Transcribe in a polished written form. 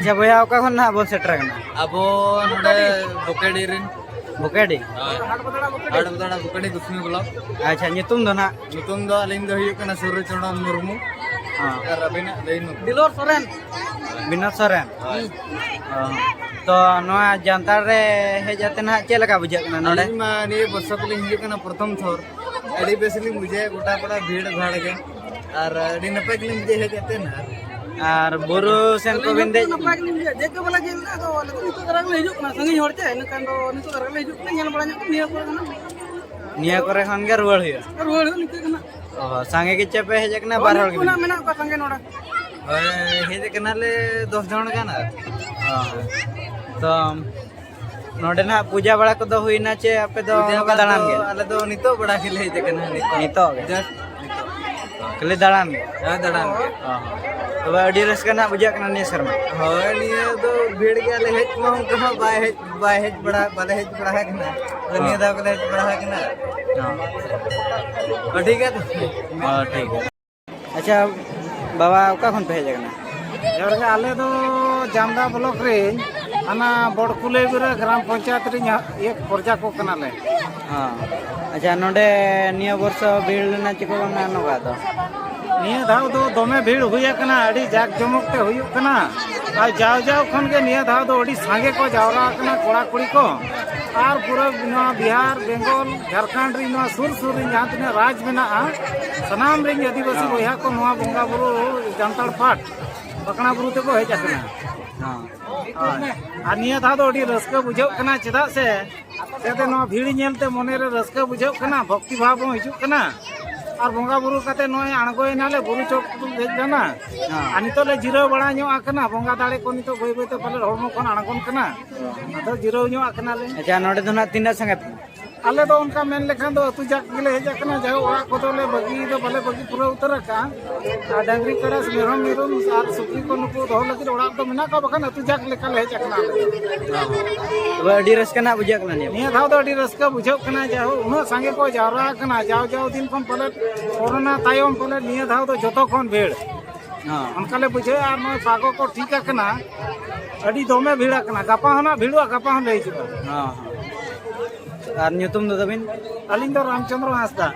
अच्छा भैया ओका खन ना बोल सेटर कना अबो नोडे बोकेडी रिन बोकेडी हाट बदड़ा बोकेडी दुसमी ब्लॉक अच्छा nyutum do na nyutum do aling do huyuk kana Surya Chondon Murmu ar abina lein Dilor Soren Binod Soren तो नोआ जानतार रे हे जाते ना चे लगा बुझे कना नोडे मा नि बसक लिंग huyuk kana प्रथम थोर एडी बेसिकली मुझे गोटा पड़ा भीड़ भाड़ के और एडी नपे लिंग जे हे जाते ना और बुरु सेन को बिंदे नपाक लिंग जे देख वाला गेल ना तो नितो करक ले हिजुक ना संगी होड़ चे नकान दो नितो करक ले हिजुक नेल बड़ा निया को ना निया करे खन के रुवाड़ हुयो रुवाड़ नितो कना ओ संगे के चेपे हे जकना बार हड़ के ना मेना का संगे नोडा हे जकना ले 10 जण गाना तो नोडे ना पूजा बड़ा को दो हुई ना चे आपे दो का दालान गे आले दो नितो बड़ा के ले जकना नितो जस्ट कले दालान गे दड़ान के तो अडी रस्का ना बुझा कना ने शर्मा होय निये तो भीड़ के ले हेज मा कहा बाय हेज बड़ा बाले हेज बड़ा है कना तो निये दा के हेज बड़ा है कना हां ठीक है तो हां ठीक है अच्छा बाबा ओका खन पे जगना यार आले दो जामदा ब्लॉक रे आना बड़कुले गुरा ग्राम पंचायत रे एक पर्जा को कनाले हां अच्छा नोडे निया वर्ष भीड़ ना चिको ना नोगा दो निया धाव दो दोमे भीड़ हुया कना अड़ी जाक जमक ते हुयु कना आ जाव जाव खन के निया धाव दो अड़ी सांगे को जावरा कना कोड़ा कुड़ी को आर पूरा बिहार बेंगल झारखंड री नो सुर सुर री जहां तने राज मेना सनाम रे आदिवासी बोया को नोआ बंगा बुरु जानताड़ पाट बकना बुरु ते को हेज कना हां आ निया धाव दो अड़ी रस्का बुझो कना चदा से सेते नो भीड़ नेलते मने रे रस्का बुझो कना भक्ति भाव हो हिजु कना और बंगा बुरु कते नोय आणगोय नाले बुरु चौक हेज जाना आनी तो ले जिरो बड़ा नो आकना बंगा दाड़े को नितो गई गई तो पले हरमो कोन आणगोन कना तो जिरो नो आकना ले अच्छा नोडे तो ना तीन संगे आले दो उनका मेन लेखान दो अतु जाक गिले हेज कना जाओ ओरा को तो ले बगी दो भले बगी पूरा उतर का आ डांगरी कड़ा मेरम मेरम आर सुकरी को नुको दो लगी ओरा तो मेना का बखन अतु जाक लेखा ले हेज कना तो अडी रस्का ना बुझा कना निया धाव दो अडी रस्का बुझो कना जाओ उनो संगे को जावरा कना जाओ जाओ दिन कोन पले कोरोना तायम पले निया धाव दो जतो कोन भेड़ हां उनका ले बुझे आर नो पागो को ठीक कना अडी दोमे भीड़ा कना गपा हना भीड़वा गपा हन ले हिजुआ हां और nyutum do tabin अलिंग दो रामचंद्र हांसदा